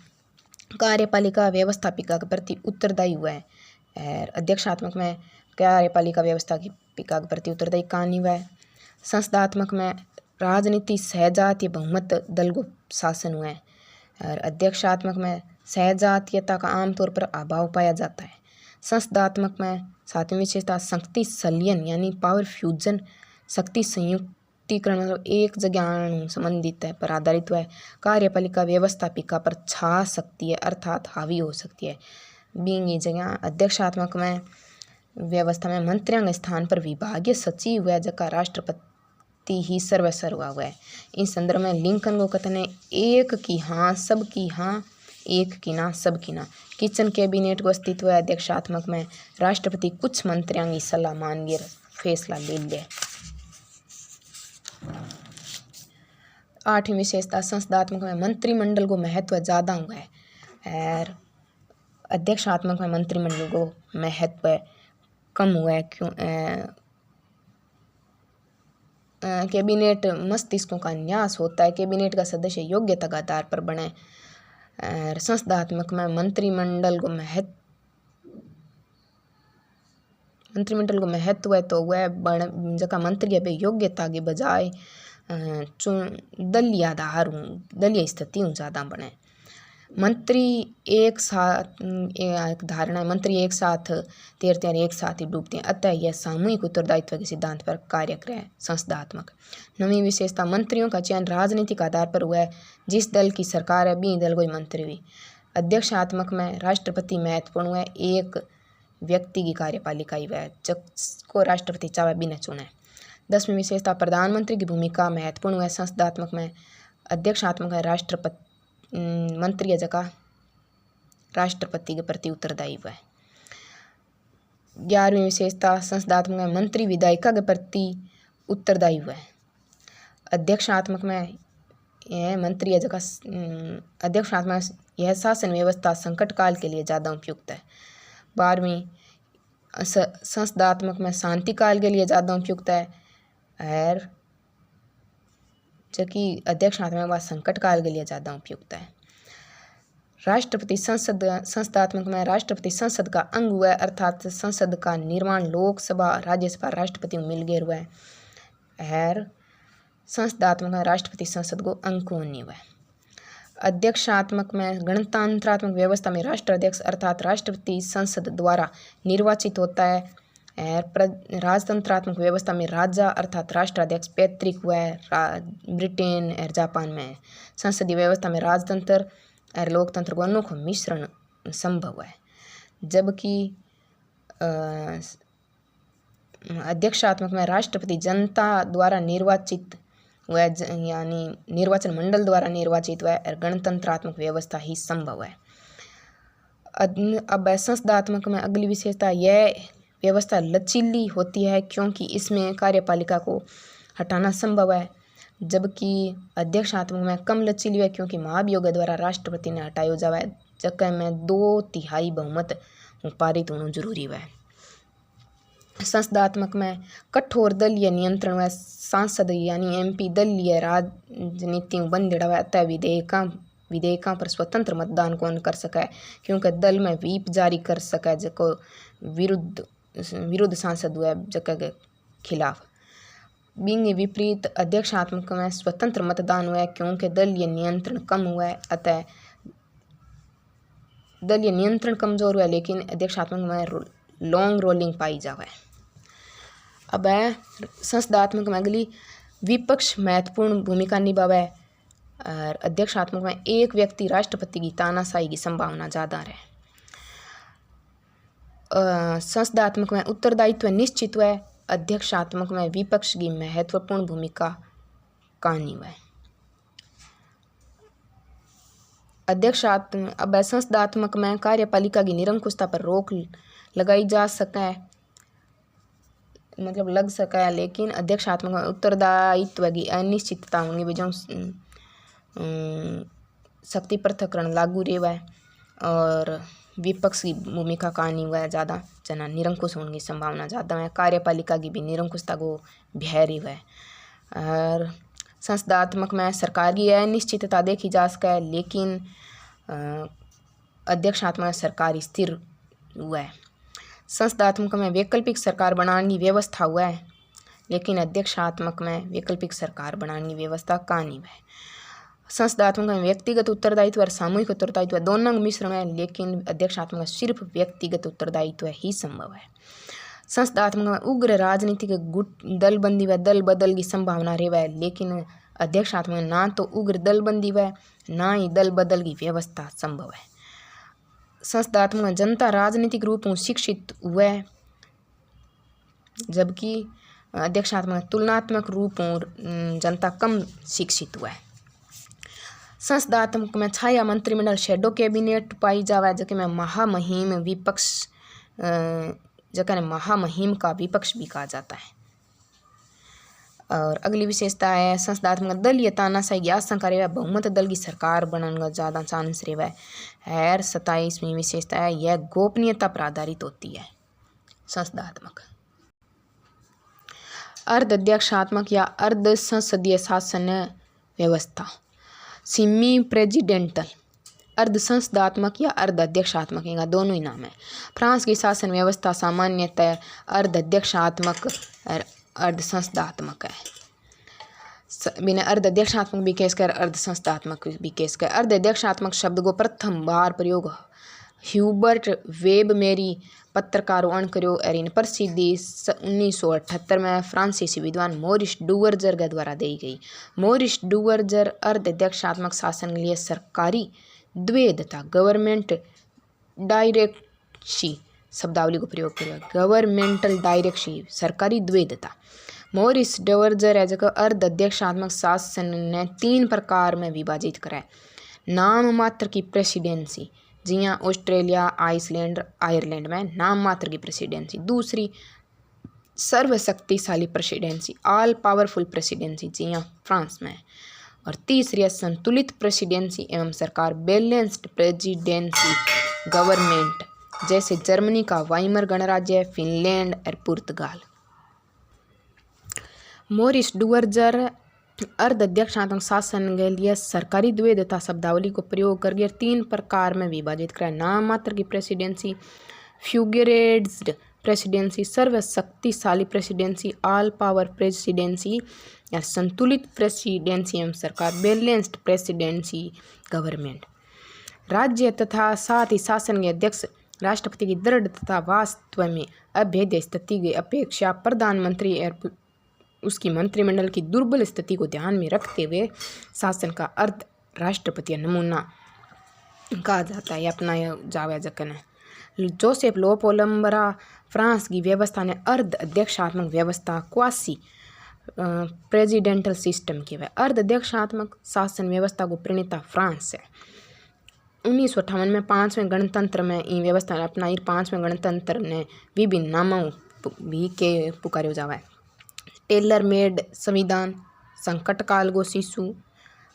कार्यपालिका व्यवस्थापिका के प्रति उत्तरदायी हुआ है और अध्यक्षात्मक में कार्यपालिका व्यवस्थापिका के प्रति उत्तरदायी कहानी हुआ है। संस्थात्मक में राजनीति सहजात या बहुमत दल को शासन हुआ है। और अध्यक्षात्मक में सहजातीयता का आमतौर पर अभाव पाया जाता है। संसदात्मक में सातवीं विशेषता शक्ति संलयन यानी पावर फ्यूजन, शक्ति संयुक्तिकरण मतलब एक जगह संबंधित है पर आधारित है। कार्यपालिका व्यवस्थापिका पर छा सकती है अर्थात हावी हो सकती है। बींगी जगह अध्यक्षात्मक में व्यवस्था में मंत्रियों के स्थान पर विभागीय सचिव हुआ जगह राष्ट्रपति ही सर्वसर्वा हुआ है। इस संदर्भ में लिंकन को कहते हैं एक की हाँ सब की हाँ, एक की ना सब की ना। किचन कैबिनेट को अस्तित्व है। अध्यक्षात्मक में राष्ट्रपति कुछ मंत्रियों की सलाह मान के फैसला ले ले। आठवीं विशेषता संसदात्मक में मंत्रिमंडल को महत्व ज़्यादा हुआ है और अध्यक्षात्मक में मंत्रिमंडल को महत्व कम हुआ है। क्यों? कैबिनेट मस्तिष्कों का न्यास होता है। कैबिनेट का सदस्य योग्यता के आधार पर बने। संसदात्मक में मंत्रिमंडल को महत्व है तो वह जगह मंत्री अब योग्यता के बजाय दलीय स्थिति ज़्यादा बने। मंत्री एक साथ एक धारणा मंत्री एक साथ तैरते हैं एक साथ ही डूबते हैं, अतः यह सामूहिक उत्तरदायित्व के सिद्धांत पर कार्य करे। संसदात्मक नवीं विशेषता मंत्रियों का चयन राजनीतिक आधार पर हुआ है। जिस दल की सरकार है बी दल कोई मंत्री हुई। अध्यक्षात्मक में राष्ट्रपति महत्वपूर्ण हुआ है। एक व्यक्ति की कार्यपालिका ही वह जिसको राष्ट्रपति चाहे भी न चुने। 10वीं विशेषता प्रधानमंत्री की भूमिका महत्वपूर्ण हुआ है। संसदात्मक में अध्यक्षात्मक है राष्ट्रपति मंत्री जगह राष्ट्रपति के प्रति उत्तरदायी हुआ है। 11वीं विशेषता संसदात्मक में मंत्री विधायिका के प्रति उत्तरदायी हुआ है। अध्यक्षात्मक में यह मंत्री जगह अध्यक्षात्मक यह शासन व्यवस्था संकट काल के लिए ज़्यादा उपयुक्त है। 12वीं संसदात्मक में शांति काल के लिए ज़्यादा उपयुक्त है और जबकि अध्यक्षात्मक व संकट काल के लिए ज़्यादा उपयुक्त है। राष्ट्रपति संसदात्मक में राष्ट्रपति संसद का अंग हुआ है अर्थात संसद का निर्माण लोकसभा राज्यसभा राष्ट्रपति मिल गया हुआ है और संसदात्मक में राष्ट्रपति संसद को अंग को नहीं हुआ है। अध्यक्षात्मक में गणतंत्रात्मक व्यवस्था में राष्ट्राध्यक्ष अर्थात राष्ट्रपति संसद द्वारा निर्वाचित होता है और राजतंत्रात्मक व्यवस्था में राजा अर्थात राष्ट्राध्यक्ष पैतृक हुआ है। ब्रिटेन और जापान में संसदीय व्यवस्था में राजतंत्र और लोकतंत्र को अनोखा मिश्रण संभव है। जबकि अध्यक्षात्मक में राष्ट्रपति जनता द्वारा निर्वाचित हुआ यानी निर्वाचन मंडल द्वारा निर्वाचित हुआ और गणतंत्रात्मक व्यवस्था ही संभव है। अब संसदात्मक में अगली विशेषता यह व्यवस्था लचीली होती है क्योंकि इसमें कार्यपालिका को हटाना संभव है। जबकि अध्यक्षात्मक में कम लचीली है क्योंकि महाभियोग द्वारा राष्ट्रपति ने हटाया जावा है जगह में 2/3 बहुमत पारित होना जरूरी है। संसदात्मक में कठोर दलीय नियंत्रण व सांसद यानी MP दलीय राजनीति बंद है अतः विधेयकों पर स्वतंत्र मतदान कौन कर सके क्योंकि दल में व्हीप जारी कर सके जो विरुद्ध सांसद हुआ जगह के खिलाफ। बिंग विपरीत अध्यक्षात्मक में स्वतंत्र मतदान हुआ है क्योंकि दलीय नियंत्रण कम हुआ है अतः दलीय नियंत्रण कमजोर हुआ है लेकिन अध्यक्षात्मक में लॉन्ग रोलिंग पाई जावा है। अब है संसदात्मक में अगली विपक्ष महत्वपूर्ण भूमिका निभावा है और अध्यक्षात्मक में एक व्यक्ति राष्ट्रपति की तानाशाही की संभावना ज़्यादा है। संसदात्मक में उत्तरदायित्व निश्चित हुआ है। अध्यक्षात्मक में विपक्ष की महत्वपूर्ण भूमिका का निभावा है। अब संसदात्मक में कार्यपालिका की निरंकुशता पर रोक लगाई जा सके मतलब लग सका है लेकिन अध्यक्षात्मक में उत्तरदायित्व की अनिश्चितता होने वजह शक्ति पृथक्करण लागू रहा है और विपक्ष की भूमिका का नहीं हुआ है ज़्यादा जना निरंकुश होने की संभावना ज़्यादा है। कार्यपालिका की भी निरंकुशता को भैरी हुआ है और संसदात्मक में सरकार की अनिश्चितता देखी जा सका है लेकिन अध्यक्षात्मक में सरकार स्थिर हुआ है। संसदात्मक में वैकल्पिक सरकार बनाने की व्यवस्था हुआ है लेकिन अध्यक्षात्मक में वैकल्पिक सरकार बनाने की व्यवस्था का नहीं है। संसदात्मक में व्यक्तिगत उत्तरदायित्व और सामूहिक उत्तरदायित्व दोनों मिश्रण है, लेकिन अध्यक्षात्मक में सिर्फ व्यक्तिगत उत्तरदायित्व ही संभव है। संसदात्मक में उग्र राजनीतिक गुट दलबंदी व दल बदल की संभावना रहे, लेकिन अध्यक्षात्मक में ना तो उग्र दलबंदी व ना ही दल बदल की व्यवस्था संभव है। संसदात्मक में जनता राजनीतिक रूप में शिक्षित हुआ, जबकि अध्यक्षात्मक में तुलनात्मक रूप में जनता कम शिक्षित हुआ है। संसदात्मक में छाया मंत्रिमंडल शेडो कैबिनेट पाई जावे, जबकि में महामहिम विपक्ष जगह महामहिम का विपक्ष भी कहा जाता है। और अगली विशेषता है संसदात्मक दलीय तानाशाही की आशंका रहे, बहुमत दल की सरकार बनने का ज़्यादा चांस रहे है। 27वीं विशेषता है यह गोपनीयता पर आधारित होती है। संसदात्मक अर्ध अध्यक्षात्मक या अर्ध संसदीय शासन व्यवस्था सेमी प्रेसिडेंटल अर्ध संसदात्मक या अर्ध अध्यक्षात्मक, इनका दोनों ही नाम है। फ्रांस की शासन व्यवस्था सामान्यतः अर्ध अध्यक्षात्मक और अर्ध संसदात्मक है। बिना अर्ध अध्यक्षात्मक भी केस कर, अर्ध संसदात्मक भी केस कर। अर्ध अध्यक्षात्मक शब्द को प्रथम बार प्रयोग ह्यूबर्ट वेब मेरी पत्रकारों करो और इन प्रसिद्धि 1978 में फ्रांसीसी विद्वान मोरिस डुवर्जर के द्वारा दी गई। मोरिस डुवर्जर अर्ध अध्यक्षात्मक शासन के लिए सरकारी द्वैधता गवर्नमेंट डायरेक्सी शब्दावली को प्रयोग करेगा। गवर्नमेंटल डायरेक्सी सरकारी द्वैधता। मोरिस डुवर्जर है जगह अर्ध अध्यक्षात्मक शासन ने 3 प्रकार में विभाजित करा है। नाम मात्र की प्रेसिडेंसी, जियाँ ऑस्ट्रेलिया आइसलैंड आयरलैंड में नाम मात्र की प्रेसिडेंसी। दूसरी सर्वशक्तिशाली प्रेसिडेंसी ऑल पावरफुल प्रेसिडेंसी, जियाँ फ्रांस में। और तीसरी है संतुलित प्रेसिडेंसी एवं सरकार बैलेंस्ड प्रेसिडेंसी गवर्नमेंट, जैसे जर्मनी का वाइमर गणराज्य, फिनलैंड और पुर्तगाल। मोरिस डुवर्जर अर्ध अध्यक्षात्मक शासन के लिए सरकारी द्वैधता शब्दावली को प्रयोग करके 3 प्रकार में विभाजित करा। नाम मात्र की प्रेसिडेंसी, फ्यूगरेट्स्ड प्रेसिडेंसी, सर्वशक्तिशाली प्रेसिडेंसी, ऑल पावर प्रेसिडेंसी या संतुलित प्रेसिडेंसी एवं सरकार बैलेंस्ड प्रेसिडेंसी गवर्नमेंट। राज्य तथा साथ ही शासन के अध्यक्ष राष्ट्रपति की दृढ़ तथा वास्तव में अभेद्य स्थिति की अपेक्षा प्रधानमंत्री और उसकी मंत्रिमंडल की दुर्बल स्थिति को ध्यान में रखते हुए शासन का अर्ध राष्ट्रपति नमूना कहा जाता है, अपनाया जावे जकन। जोसेफ लोपोलम्बरा फ्रांस की व्यवस्था ने अर्ध अध्यक्षात्मक व्यवस्था क्वासी प्रेसिडेंटल सिस्टम की अर्ध अध्यक्षात्मक शासन व्यवस्था को प्रणेता फ्रांस है। 1958 में 5वें गणतंत्र में इन व्यवस्था ने अपनाई। 5वें गणतंत्र ने विभिन्न नामों भी के पुकारे जावा है। टेलर मेड संविधान, संकट काल को शिशु,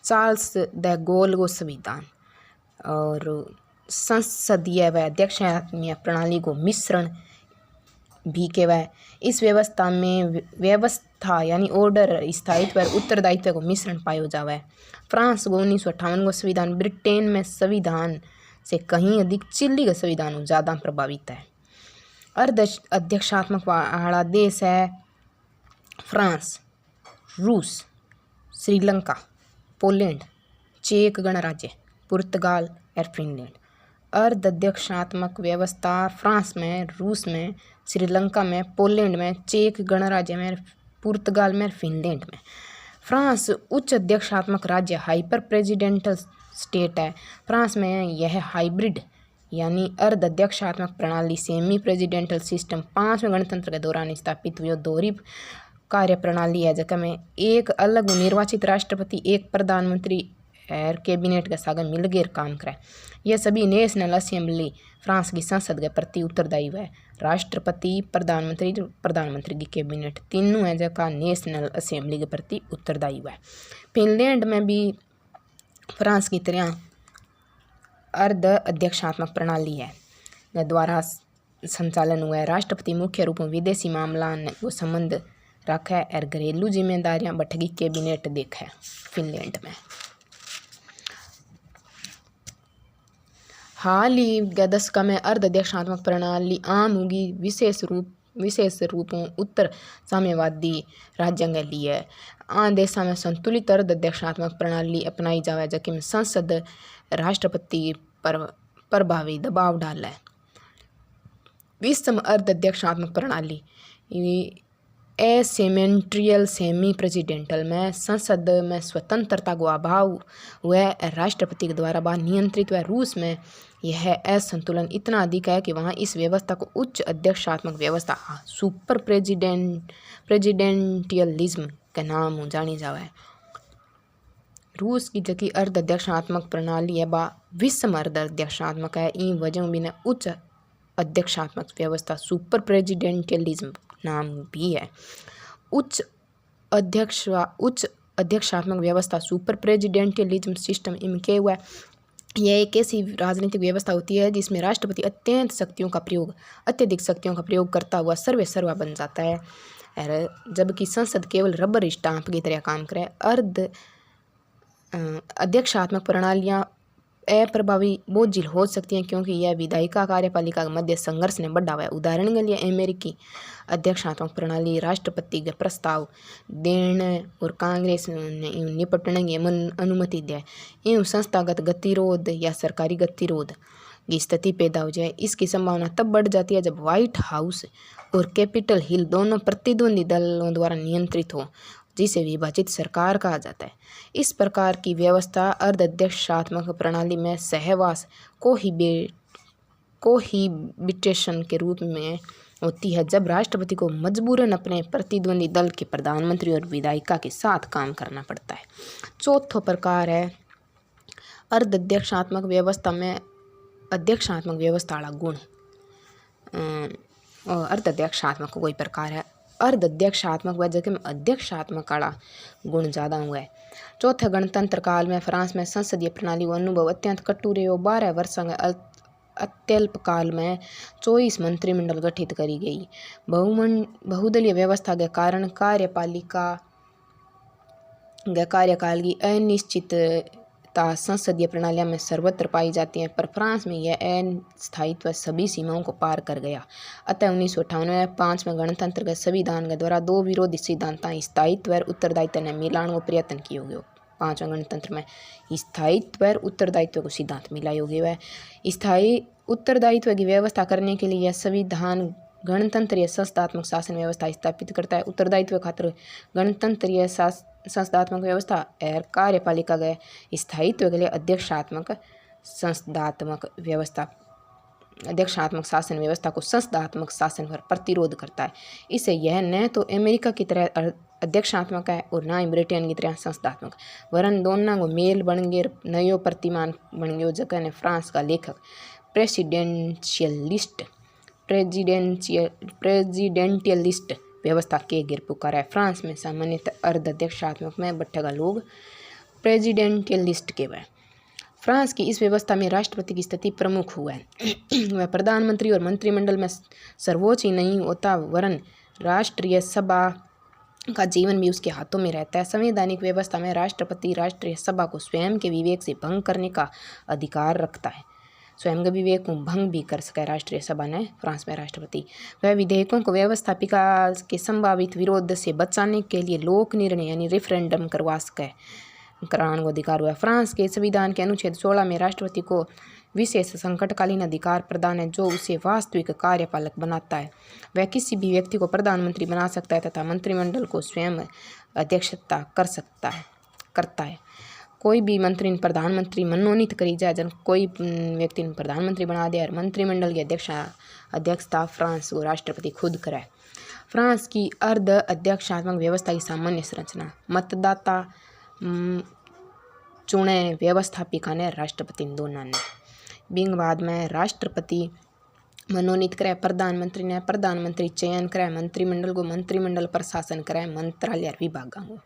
चार्ल्स द गोल को संविधान और संसदीय व अध्यक्षीय प्रणाली को मिश्रण भी कहवाए। इस व्यवस्था में व्यवस्था यानी ऑर्डर, स्थायित्व और उत्तरदायित्व को मिश्रण पायो जावा है। फ्रांस को 1958 को संविधान ब्रिटेन में संविधान से कहीं अधिक चिली का संविधान ज़्यादा प्रभावित है। अर्ध अध्यक्षात्मक वाला देश है फ्रांस, रूस, श्रीलंका, पोलैंड, चेक गणराज्य, पुर्तगाल और फिनलैंड। अर्ध अध्यक्षात्मक व्यवस्था फ्रांस में, रूस में, श्रीलंका में, पोलैंड में, चेक गणराज्य में, पुर्तगाल में और फिनलैंड में। फ्रांस उच्च अध्यक्षात्मक राज्य हाइपर प्रेसिडेंटल स्टेट है। फ्रांस में यह हाइब्रिड यानी अर्ध अध्यक्षात्मक प्रणाली सेमी प्रेसिडेंटल सिस्टम 5वें गणतंत्र के दौरान स्थापित हुई दोहरी कार्य प्रणाली है, जगह में एक अलग निर्वाचित राष्ट्रपति, एक प्रधानमंत्री और कैबिनेट के साथ मिलकर काम करे। यह सभी नेशनल असेंबली फ्रांस की संसद के प्रति उत्तरदायी है। राष्ट्रपति, प्रधानमंत्री की कैबिनेट तीनों है जगह नेशनल असेंबली के प्रति उत्तरदायी है। फिनलैंड में भी फ्रांस की तरह अर्ध अध्यक्षात्मक प्रणाली है द्वारा संचालन हुआ है। राष्ट्रपति मुख्य रूप में विदेशी मामला को संबंध रखा है और घरेलू जिम्मेदारियां बैठकी कैबिनेट देखा है फिनलैंड में। हाल ही के दशक में अर्ध अध्यक्षात्मक प्रणाली आम होगी, विशेष रूप विशेष रूपों उत्तर साम्यवादी राज्यांग लिए आन देशों में संतुलित अर्ध अध्यक्षात्मक प्रणाली अपनाई जावे जबकि संसद राष्ट्रपति पर प्रभावी दबाव डाले। विषम अर्ध अध्यक्षात्मक प्रणाली एसिमेट्रियल सेमी प्रेसिडेंटल में संसद में स्वतंत्रता को अभाव व राष्ट्रपति के द्वारा वह नियंत्रित व रूस में यह असंतुलन इतना अधिक है कि वहाँ इस व्यवस्था को उच्च अध्यक्षात्मक व्यवस्था सुपर प्रेसिडेंटियलिज्म के नाम जानी जावे। रूस की जबकि अर्ध अध्यक्षात्मक प्रणाली है वह विषम अर्ध अध्यक्षात्मक है। इन वजहों बिना उच्च अध्यक्षात्मक व्यवस्था सुपर प्रेसिडेंटियलिज्म नाम भी है। उच्च अध्यक्षात्मक व्यवस्था सुपर प्रेसिडेंटियलिज्म सिस्टम इनके हुआ यह एक ऐसी राजनीतिक व्यवस्था होती है जिसमें राष्ट्रपति अत्यधिक शक्तियों का प्रयोग करता हुआ सर्वा बन जाता है, जबकि संसद केवल रबर स्टाम्प की तरह काम करे। अर्ध अध्यक्षात्मक प्रणालियाँ अप्रभावी बोझिल हो सकती हैं क्योंकि यह विधायिका कार्यपालिका के मध्य संघर्ष ने बढ़ावा है। उदाहरण के लिए अमेरिकी अध्यक्षात्मक प्रणाली राष्ट्रपति के प्रस्ताव देने और कांग्रेस ने निपटने की अनुमति दे एवं संस्थागत गतिरोध या सरकारी गतिरोध की स्थिति पैदा हो जाए। इसकी संभावना तब बढ़ जाती है जब व्हाइट हाउस और कैपिटल हिल दोनों प्रतिद्वंदी दलों द्वारा नियंत्रित हो, जिसे विभाजित सरकार कहा जाता है। इस प्रकार की व्यवस्था अर्ध अध्यक्षात्मक प्रणाली में सहवास कोहिबिटेशन के रूप में होती है, जब राष्ट्रपति को मजबूरन अपने प्रतिद्वंदी दल के प्रधानमंत्री और विधायिका के साथ काम करना पड़ता है। चौथा प्रकार है अर्ध अध्यक्षात्मक व्यवस्था में अध्यक्षात्मक व्यवस्था वाला गुण। अर्ध अध्यक्षात्मक कोई प्रकार है अर्ध अध्यक्षात्मक व जबकि अध्यक्षात्मक वाला गुण ज़्यादा हुआ है। चौथे गणतंत्र काल में फ्रांस में संसदीय प्रणाली व अनुभव अत्यंत कटु रहे। 12 वर्षों के अत्यल्प काल में 24 मंत्रिमंडल गठित करी गई। बहुदलीय व्यवस्था के कारण कार्यकाल की अनिश्चितता संसदीय प्रणालियों में सर्वत्र पाई जाती है, पर फ्रांस में यह अस्थायित्व सभी सीमाओं को पार कर गया। अतः 1958 में 5 में गणतंत्र के संविधान के द्वारा दो विरोधी सिद्धांत स्थायित्व और उत्तरदायित्व ने मिलान को प्रयत्न किए हुए। 5वें गणतंत्र में स्थायित्व और उत्तरदायित्व को सिद्धांत मिलाए हुए है। स्थायी उत्तरदायित्व की व्यवस्था करने के लिए यह संविधान गणतंत्रीय संस्थात्मक शासन व्यवस्था स्थापित करता है। उत्तरदायित्व खातिर गणतंत्रीय संस्थात्मक व्यवस्था और कार्यपालिका के स्थायित्व के लिए अध्यक्षात्मक शासन व्यवस्था को संस्थात्मक शासन पर प्रतिरोध करता है। इससे यह न तो अमेरिका की तरह अध्यक्षात्मक है और न ही ब्रिटेन की तरह संस्थात्मक, वरन दोनों को मेल बन गए नयो प्रतिमान बन गयो, जगह ने फ्रांस का लेखक प्रेसिडेंटियलिस्ट व्यवस्था के गिर पुकारा है। फ्रांस में सामान्यतः अर्ध अध्यक्षात्मक में बैठेगा लोग प्रेसिडेंटियलिस्ट के वह। फ्रांस की इस व्यवस्था में राष्ट्रपति की स्थिति प्रमुख हुआ है। वह प्रधानमंत्री और मंत्रिमंडल में सर्वोच्च ही नहीं होता, वरन राष्ट्रीय सभा का जीवन भी उसके हाथों में रहता है। संवैधानिक व्यवस्था में राष्ट्रपति राष्ट्रीय सभा को स्वयं के विवेक से भंग करने का अधिकार रखता है। स्वयं के विवेक को भंग भी कर सके राष्ट्रीय सभा ने। फ्रांस में राष्ट्रपति वह विधेयकों को व्यवस्थापिका के संभावित विरोध से बचाने के लिए लोक निर्णय यानी रेफरेंडम कराने को अधिकार हुआ। फ्रांस के संविधान के अनुच्छेद 16 में राष्ट्रपति को विशेष संकटकालीन अधिकार प्रदान है, जो उसे वास्तविक कार्यपालक बनाता है। वह किसी भी व्यक्ति को प्रधानमंत्री बना सकता है तथा मंत्रिमंडल को स्वयं अध्यक्षता करता है। कोई भी मंत्री प्रधानमंत्री मनोनीत करी जाए, जब कोई व्यक्ति प्रधानमंत्री बना दे और मंत्रिमंडल की अध्यक्षता फ्रांस को राष्ट्रपति खुद करे। फ्रांस की अर्ध अध्यक्षात्मक व्यवस्था की सामान्य संरचना मतदाता चुने व्यवस्थापिका ने राष्ट्रपति दोनों ने बिंग बाद में राष्ट्रपति मनोनीत करे, प्रधानमंत्री चयन करे, मंत्रिमंडल को मंत्रिमंडल प्रशासन करे, मंत्रालय विभागों को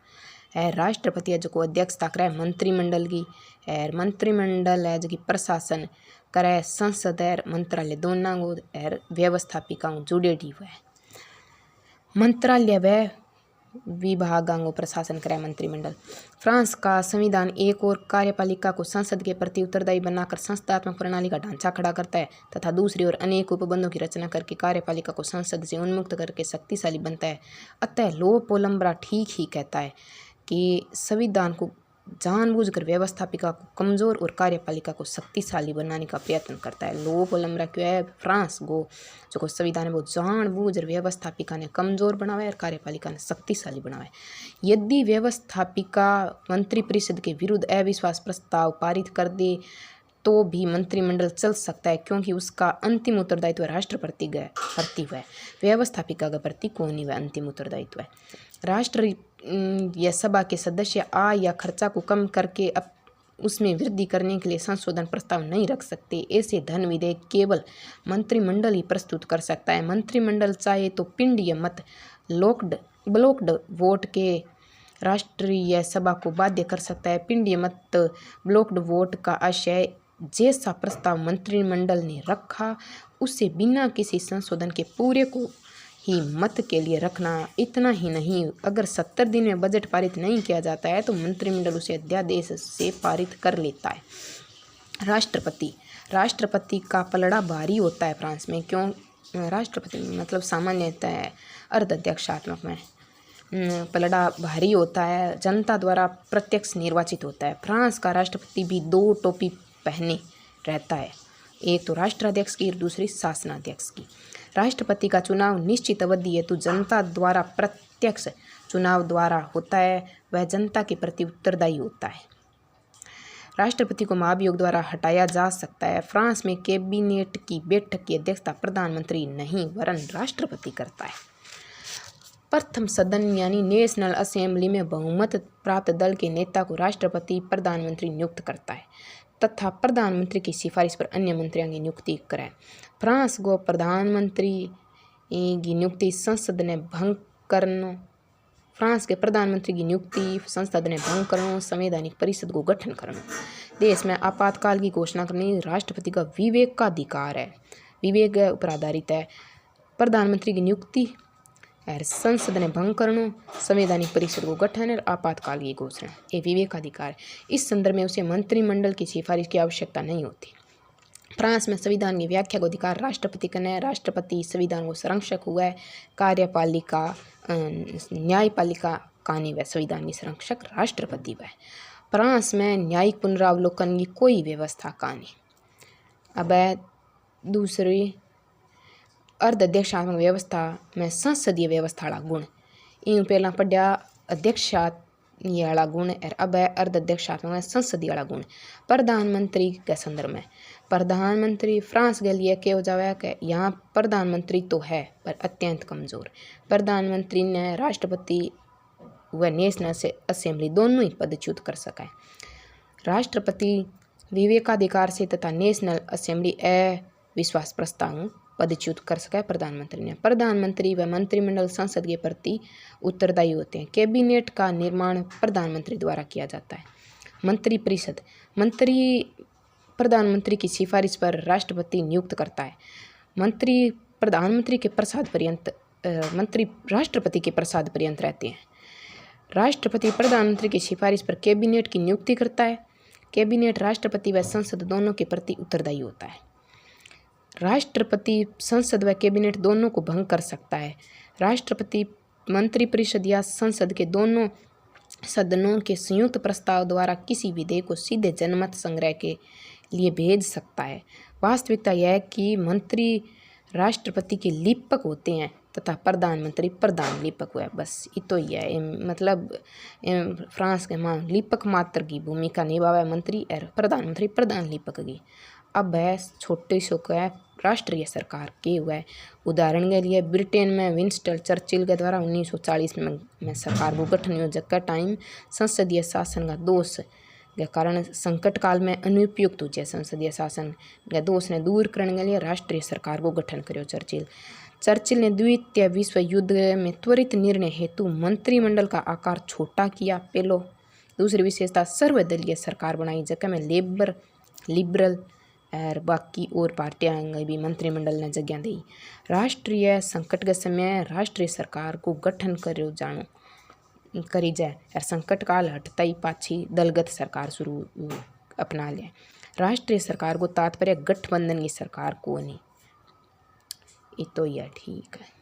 राष्ट्रपति है जो अध्यक्षता करे मंत्रिमंडल की, और मंत्रिमंडल है जो प्रशासन करे संसद और मंत्रालय दोनों को व्यवस्थापिका जुड़े हुए। मंत्रालय वह विभागांगों प्रशासन करे मंत्रिमंडल। फ्रांस का संविधान एक और कार्यपालिका को संसद के प्रति उत्तरदायी बनाकर संस्थात्मक प्रणाली का ढांचा खड़ा करता है तथा दूसरी ओर अनेक उपबंधों की रचना करके कार्यपालिका को संसद से उन्मुक्त करके शक्तिशाली बनता है। अतः लोपोलम्ब्रा ठीक ही कहता है कि संविधान को जानबूझकर व्यवस्थापिका को कमजोर और कार्यपालिका को शक्तिशाली बनाने का प्रयत्न करता है। लोपोलम्ब्रा क्यों है? फ्रांस को जो संविधान है वो जानबूझकर व्यवस्थापिका ने कमजोर बनावा है और कार्यपालिका ने शक्तिशाली बनावा है। यदि व्यवस्थापिका मंत्रिपरिषद के विरुद्ध अविश्वास प्रस्ताव पारित कर दे तो भी मंत्रिमंडल चल सकता है, क्योंकि उसका अंतिम उत्तरदायित्व राष्ट्रपति के प्रति है, व्यवस्थापिका के प्रति कौन ही वह अंतिम उत्तरदायित्व है। राष्ट्र या सभा के सदस्य आय या खर्चा को कम करके अब उसमें वृद्धि करने के लिए संशोधन प्रस्ताव नहीं रख सकते। ऐसे धन विधेयक केवल मंत्रिमंडल ही प्रस्तुत कर सकता है। मंत्रिमंडल चाहे तो पिंडीय मत ब्लॉक्ड वोट के राष्ट्रीय सभा को बाध्य कर सकता है। पिंडीय मत ब्लॉक्ड वोट का आशय जैसा प्रस्ताव मंत्रिमंडल ने रखा उससे बिना किसी संशोधन के पूरे को ही मत के लिए रखना। इतना ही नहीं, अगर 70 दिन में बजट पारित नहीं किया जाता है तो मंत्रिमंडल उसे अध्यादेश से पारित कर लेता है। राष्ट्रपति का पलड़ा भारी होता है फ्रांस में। क्यों? राष्ट्रपति मतलब सामान्यतः अर्धअध्यक्षात्मक में पलड़ा भारी होता है, जनता द्वारा प्रत्यक्ष निर्वाचित होता है। फ्रांस का राष्ट्रपति भी 2 टोपी पहने रहता है, एक तो राष्ट्राध्यक्ष की और दूसरी शासनाध्यक्ष की। राष्ट्रपति का चुनाव निश्चित अवधि हेतु जनता द्वारा प्रत्यक्ष चुनाव द्वारा होता है, वह जनता के प्रति उत्तरदायी होता है। राष्ट्रपति को महाभियोग द्वारा हटाया जा सकता है। फ्रांस में कैबिनेट की बैठक की अध्यक्षता प्रधानमंत्री नहीं वरन राष्ट्रपति करता है। प्रथम सदन यानी नेशनल असेंबली में बहुमत प्राप्त दल के नेता को राष्ट्रपति प्रधानमंत्री नियुक्त करता है तथा प्रधानमंत्री की सिफारिश पर अन्य मंत्रियों की नियुक्ति कराए। फ्रांस को प्रधानमंत्री की नियुक्ति संसद ने भंग करनो फ्रांस के प्रधानमंत्री की नियुक्ति संसद ने भंग करनो, संवैधानिक परिषद को गठन करनो, देश में आपातकाल की घोषणा करनी राष्ट्रपति का विवेक का अधिकार है, विवेक पर आधारित है। प्रधानमंत्री की नियुक्ति और संसद ने भंग करनो, संवैधानिक परिषद को गठन और आपातकाल की घोषणा, ये विवेकाधिकार है। इस संदर्भ में उसे मंत्रिमंडल की सिफारिश की आवश्यकता नहीं होती। फ्रांस में संविधान की व्याख्या को अधिकार राष्ट्रपति का है। राष्ट्रपति संविधान को संरक्षक हुआ है। कार्यपालिका न्यायपालिका कानूनी व संविधान की संरक्षक राष्ट्रपति वह। फ्रांस में न्यायिक पुनरावलोकन की कोई व्यवस्था का नहीं। अब दूसरी अर्धअध्यक्षात्मक व्यवस्था में संसदीय व्यवस्था वाला गुण, इन पहला पढ़ा अध्यक्षीय वाला गुण और अब है अर्धअध्यक्षात्मक में संसदीय वाला गुण। प्रधानमंत्री के संदर्भ में प्रधानमंत्री फ्रांस के लिए क्या हो जाए कि यहाँ प्रधानमंत्री तो है पर अत्यंत कमज़ोर। प्रधानमंत्री ने राष्ट्रपति व नेशनल असेंबली दोनों ही पदच्युत कर सका है। राष्ट्रपति विवेकाधिकार से तथा नेशनल असेंबली अविश्वास प्रस्ताव पदच्युत कर सका है प्रधानमंत्री ने। प्रधानमंत्री व मंत्रिमंडल संसद के प्रति उत्तरदायी होते हैं। कैबिनेट का निर्माण प्रधानमंत्री द्वारा किया जाता है। मंत्रिपरिषद प्रधानमंत्री की सिफारिश पर राष्ट्रपति नियुक्त करता है। मंत्री राष्ट्रपति के प्रसाद पर्यंत रहते हैं। राष्ट्रपति प्रधानमंत्री की सिफारिश पर कैबिनेट की नियुक्ति करता है। कैबिनेट राष्ट्रपति व संसद दोनों के प्रति उत्तरदायी होता है। राष्ट्रपति संसद व कैबिनेट दोनों को भंग कर सकता है। राष्ट्रपति मंत्रिपरिषद या संसद के दोनों सदनों के संयुक्त प्रस्ताव द्वारा किसी विधेयक को सीधे जनमत संग्रह के लिए भेज सकता है। वास्तविकता यह है कि मंत्री राष्ट्रपति के लिपक होते हैं तथा प्रधानमंत्री प्रधान लिपक हुआ है। बस इतो ही है, मतलब फ्रांस के लिपक मात्र की भूमिका निभावे मंत्री और प्रधानमंत्री प्रधान लिपक की। अब है छोटे सो का राष्ट्रीय सरकार के हुआ है। उदाहरण के लिए ब्रिटेन में विंस्टन चर्चिल के द्वारा 1940 में सरकार को गठन योजक का टाइम संसदीय शासन का दोष के कारण संकट काल में अनुपयुक्त हो संसदीय शासन के दोष ने दूर करने के लिए राष्ट्रीय सरकार को गठन करो। चर्चिल ने द्वितीय विश्व युद्ध में त्वरित निर्णय हेतु मंत्रिमंडल का आकार छोटा किया। पहलो दूसरी विशेषता सर्वदलीय सरकार बनाई, जगह में लिबरल और बाकी और पार्टियां भी मंत्रिमंडल ने जगह दी। राष्ट्रीय संकट के समय राष्ट्रीय सरकार को गठन करो जानो करी जाए और संकट काल हटताई पाछी दलगत सरकार शुरू अपना ले। राष्ट्रीय सरकार को तात्पर्य गठबंधन की सरकार को नहीं। ये तो यह ठीक है।